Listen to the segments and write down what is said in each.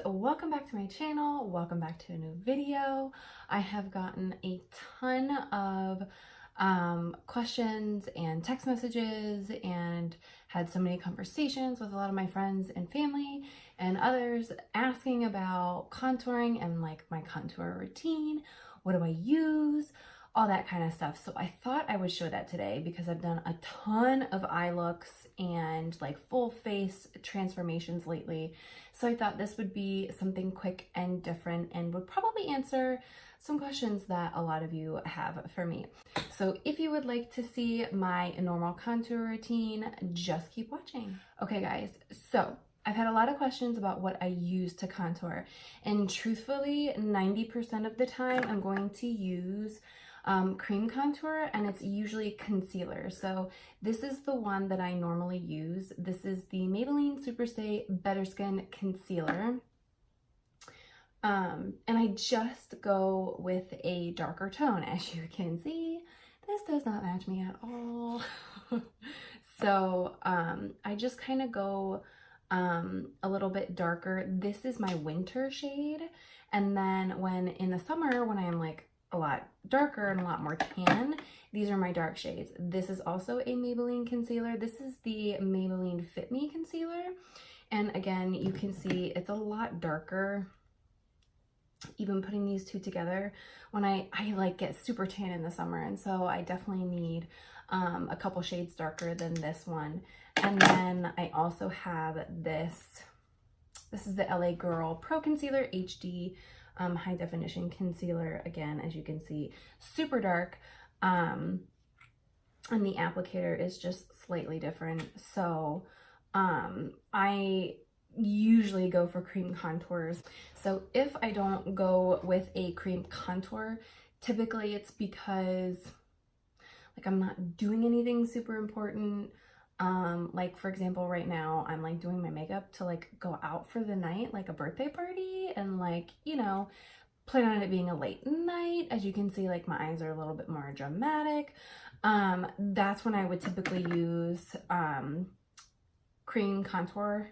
welcome back to my channel. Welcome back to a new video. I have gotten a ton of questions and text messages and had so many conversations with a lot of my friends and family and others asking about contouring and like my contour routine. What do I use? All that kind of stuff. So I thought I would show that today because I've done a ton of eye looks and like full face transformations lately. So I thought this would be something quick and different and would probably answer some questions that a lot of you have for me. So if you would like to see my normal contour routine, just keep watching. Okay guys, so I've had a lot of questions about what I use to contour, and truthfully 90% of the time I'm going to use cream contour, and it's usually concealer. So this is the one that I normally use. This is the Maybelline Superstay Better Skin Concealer. And I just go with a darker tone. As you can see, this does not match me at all. So I just kind of go a little bit darker. This is my winter shade. And then when in the summer, when I am like a lot darker and a lot more tan, these are my dark shades. This is also a Maybelline concealer. This is the Maybelline Fit Me concealer. And again, you can see it's a lot darker. Even putting these two together, when I like get super tan in the summer, and so I definitely need a couple shades darker than this one. And then I also have this is the LA Girl Pro Concealer HD high definition concealer. Again, as you can see, super dark, and the applicator is just slightly different. So I usually go for cream contours. So if I don't go with a cream contour, typically it's because like I'm not doing anything super important. Like for example, right now I'm like doing my makeup to like go out for the night, like a birthday party, and like, you know, plan on it being a late night. As you can see, like my eyes are a little bit more dramatic. That's when I would typically use cream contour.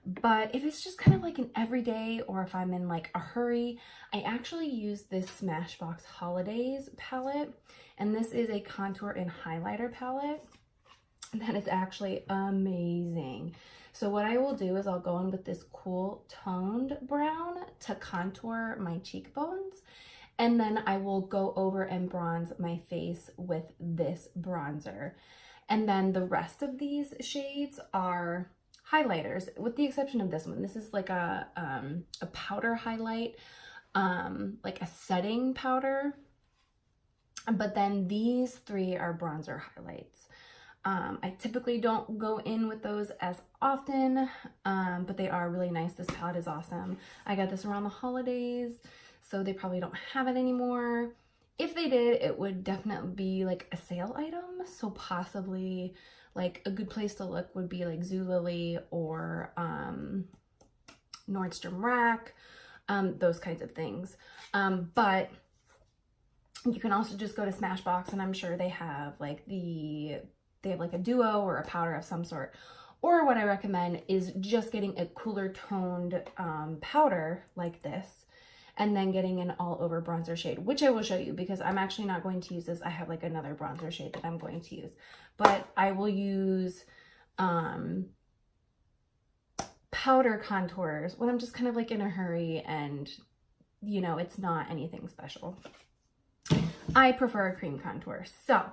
But if it's just kind of like an everyday, or if I'm in like a hurry, I actually use this Smashbox Holidays palette, and this is a contour and highlighter palette that is actually amazing. So what I will do is I'll go in with this cool toned brown to contour my cheekbones, and then I will go over and bronze my face with this bronzer. And then the rest of these shades are highlighters, with the exception of this one. This is like a powder highlight, like a setting powder. But then these three are bronzer highlights. I typically don't go in with those as often, but they are really nice. This palette is awesome. I got this around the holidays, so they probably don't have it anymore. If they did, it would definitely be like a sale item. So possibly like a good place to look would be like Zulily or Nordstrom Rack, those kinds of things. But you can also just go to Smashbox, and I'm sure they have like they have like a duo or a powder of some sort. Or what I recommend is just getting a cooler toned powder like this, and then getting an all over bronzer shade, which I will show you because I'm actually not going to use this. I have like another bronzer shade that I'm going to use, but I will use powder contours when I'm just kind of like in a hurry and, you know, it's not anything special. I prefer a cream contour. So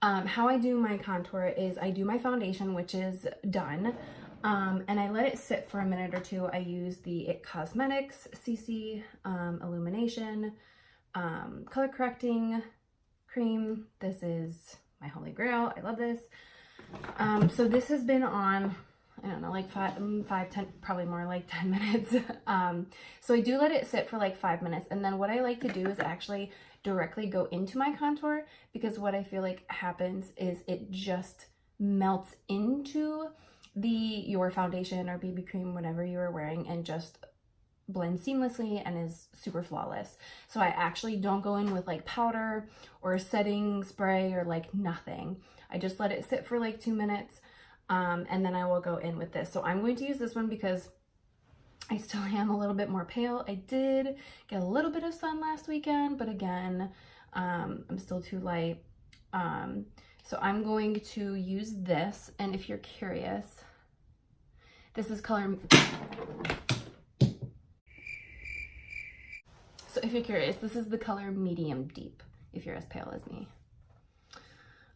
how I do my contour is I do my foundation, which is done, and I let it sit for a minute or two. I use the IT Cosmetics CC Illumination color correcting cream. This is my holy grail. I love this. So this has been on, I don't know, like 10, probably more like 10 minutes. So I do let it sit for like 5 minutes. And then what I like to do is actually directly go into my contour, because what I feel like happens is it just melts into your foundation or BB cream, whatever you are wearing, and just blends seamlessly and is super flawless. So I actually don't go in with like powder or a setting spray or like nothing. I just let it sit for like 2 minutes. And then I will go in with this. So I'm going to use this one because I still am a little bit more pale. I did get a little bit of sun last weekend, but again, I'm still too light. So I'm going to use this, and if you're curious, this is color. So if you're curious, this is the color medium deep, if you're as pale as me.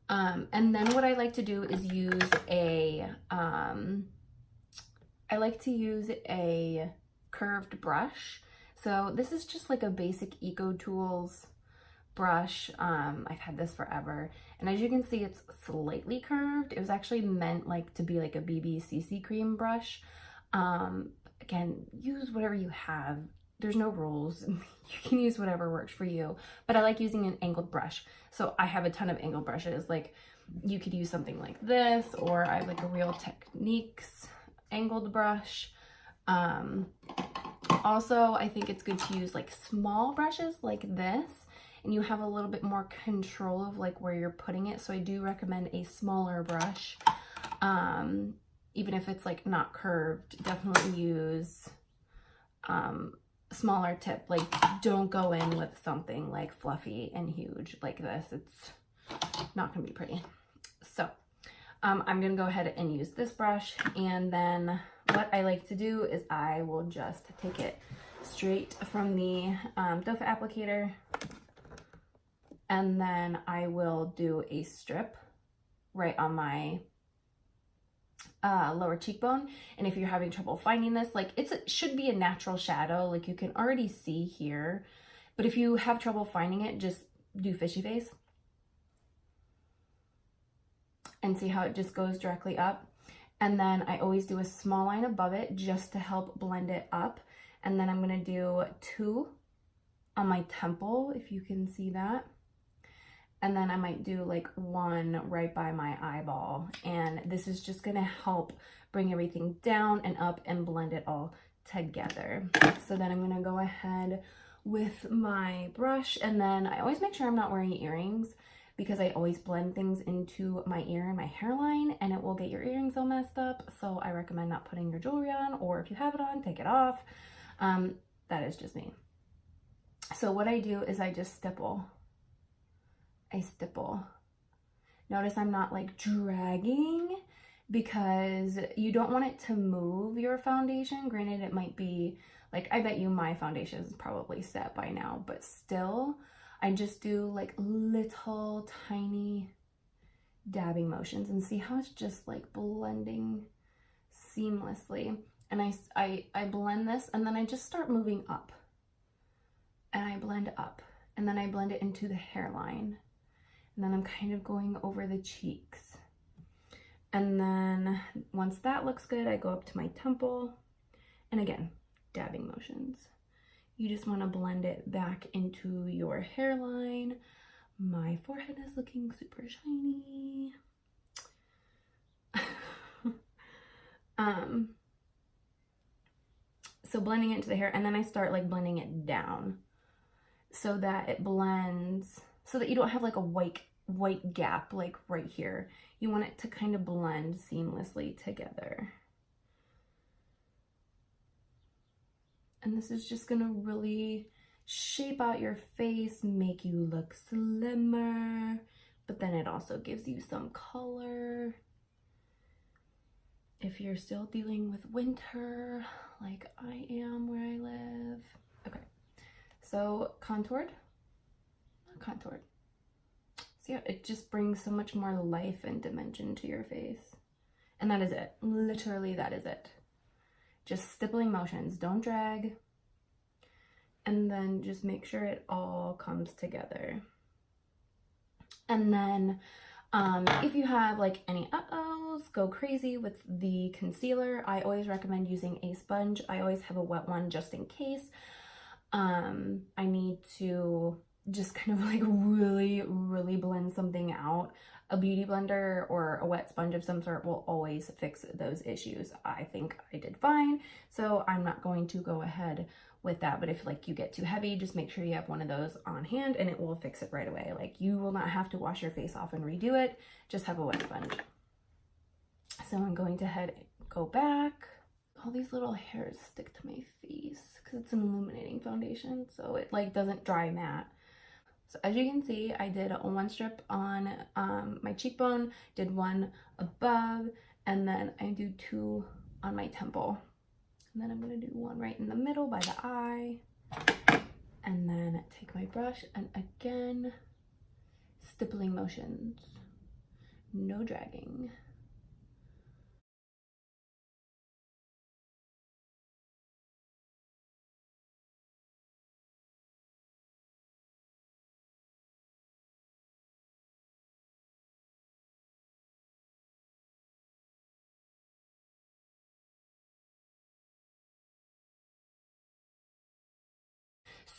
And then what I like to do is use I like to use a curved brush. So this is just like a basic Eco Tools brush. I've had this forever. And as you can see, it's slightly curved. It was actually meant like to be like a BB CC cream brush. Again, use whatever you have. There's no rules. You can use whatever works for you. But I like using an angled brush. So I have a ton of angled brushes. Like you could use something like this, or I have like a Real Techniques angled brush. Also, I think it's good to use like small brushes like this, and you have a little bit more control of like where you're putting it. So I do recommend a smaller brush. Even if it's like not curved, definitely use smaller tip. Like don't go in with something like fluffy and huge like this. It's not gonna be pretty. So I'm gonna go ahead and use this brush, and then what I like to do is I will just take it straight from the doe foot applicator, and then I will do a strip right on my lower cheekbone. And if you're having trouble finding this, like it should be a natural shadow, like you can already see here, but if you have trouble finding it, just do fishy face and see how it just goes directly up. And then I always do a small line above it just to help blend it up. And then I'm gonna do 2 on my temple, if you can see that. And then I might do like 1 right by my eyeball. And this is just gonna help bring everything down and up and blend it all together. So then I'm gonna go ahead with my brush, and then I always make sure I'm not wearing earrings, because I always blend things into my ear and my hairline, and it will get your earrings all messed up. So I recommend not putting your jewelry on, or if you have it on, take it off. That is just me. So what I do is I just stipple. I stipple. Notice I'm not like dragging, because you don't want it to move your foundation. Granted, it might be like, I bet you my foundation is probably set by now, but still, I just do like little tiny dabbing motions, and see how it's just like blending seamlessly. And I blend this, and then I just start moving up, and I blend up, and then I blend it into the hairline, and then I'm kind of going over the cheeks. And then once that looks good, I go up to my temple, and again, dabbing motions. You just want to blend it back into your hairline. My forehead is looking super shiny. So blending it into the hair, and then I start like blending it down so that it blends, so that you don't have like a white gap like right here. You want it to kind of blend seamlessly together. And this is just gonna really shape out your face, make you look slimmer, but then it also gives you some color. If you're still dealing with winter, like I am where I live. Okay, so contoured, not contoured. See how it just brings so much more life and dimension to your face. And that is it, literally that is it. Just stippling motions, don't drag. And then just make sure it all comes together. And then if you have like any uh-ohs, go crazy with the concealer. I always recommend using a sponge. I always have a wet one just in case. I need to just kind of like really blend something out. A beauty blender or a wet sponge of some sort will always fix those issues. I think I did fine, so I'm not going to go ahead with that. But if like you get too heavy, just make sure you have one of those on hand, and it will fix it right away. Like you will not have to wash your face off and redo it. Just have a wet sponge. So I'm going to go back all these little hairs stick to my face because it's an illuminating foundation, so it like doesn't dry matte. So as you can see, I did one strip on my cheekbone, did one above, and then I do 2 on my temple. And then I'm gonna do one right in the middle by the eye. And then take my brush and again, stippling motions, no dragging.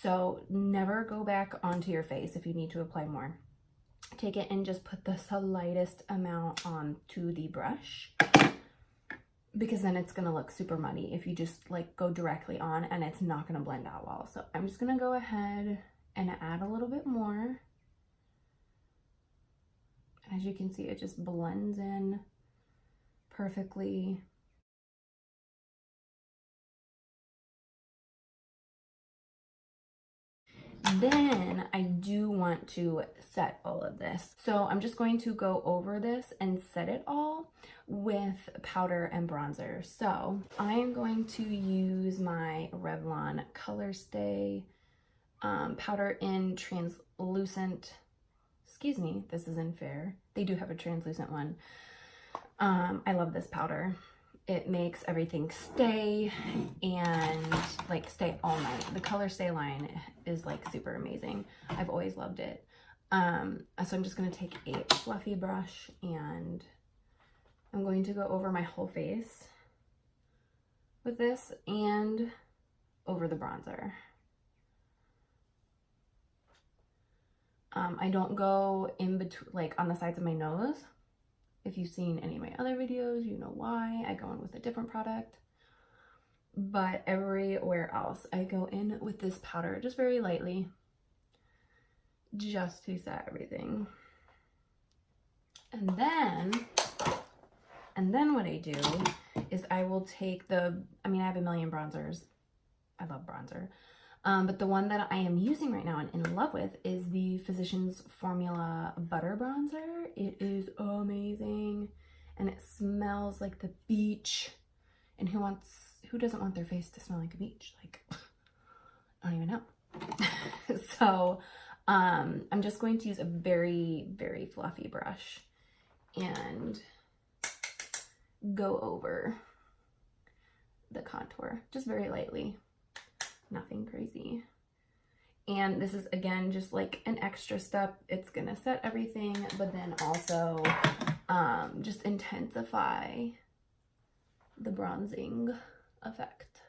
So never go back onto your face if you need to apply more. Take it and just put the slightest amount onto the brush, because then it's gonna look super muddy if you just like go directly on, and it's not gonna blend out well. So I'm just gonna go ahead and add a little bit more. As you can see, it just blends in perfectly. Then I do want to set all of this. So I'm just going to go over this and set it all with powder and bronzer. So I am going to use my Revlon Color Stay powder in translucent. Excuse me, this is in fair. They do have a translucent one. I love this powder. It makes everything stay and like stay all night. The Color Stay line is like super amazing. I've always loved it. So I'm just gonna take a fluffy brush and I'm going to go over my whole face with this and over the bronzer. I don't go in between, like on the sides of my nose. If you've seen any of my other videos, you know why. I go in with a different product. But everywhere else, I go in with this powder just very lightly, just to set everything. And then what I do is I will take I have a million bronzers. I love bronzer. But the one that I am using right now and in love with is the Physicians Formula Butter Bronzer. It is amazing and it smells like the beach. And who doesn't want their face to smell like a beach? Like, I don't even know. So I'm just going to use a very, very fluffy brush and go over the contour just very lightly. Nothing crazy. And this is again just like an extra step. It's gonna set everything, but then also just intensify the bronzing effect,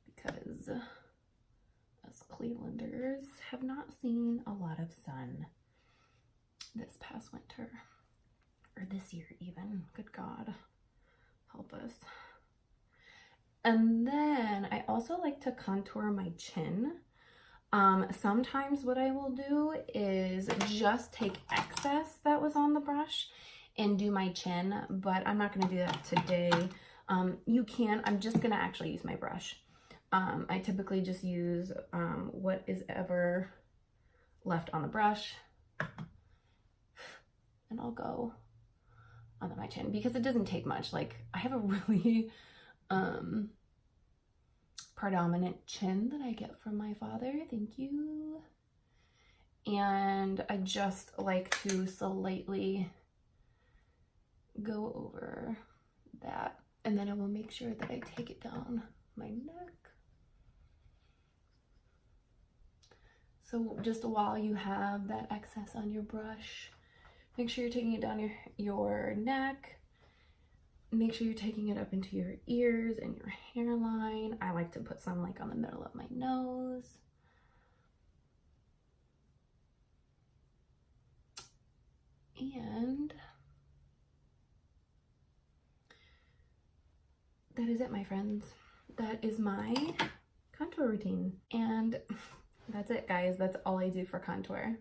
because us Clevelanders have not seen a lot of sun this past winter, or this year even. Good God, help us. And then I also like to contour my chin. Sometimes what I will do is just take excess that was on the brush and do my chin, but I'm not going to do that today. You can. I'm just going to actually use my brush. I typically just use what is ever left on the brush, and I'll go on my chin because it doesn't take much. Like, I have a really predominant chin that I get from my father. Thank you. And I just like to slightly go over that, and then I will make sure that I take it down my neck. So just while you have that excess on your brush, make sure you're taking it down your neck. Make sure you're taking it up into your ears and your hairline. I like to put some like on the middle of my nose. And that is it, my friends. That is my contour routine. And that's it, guys. That's all I do for contour.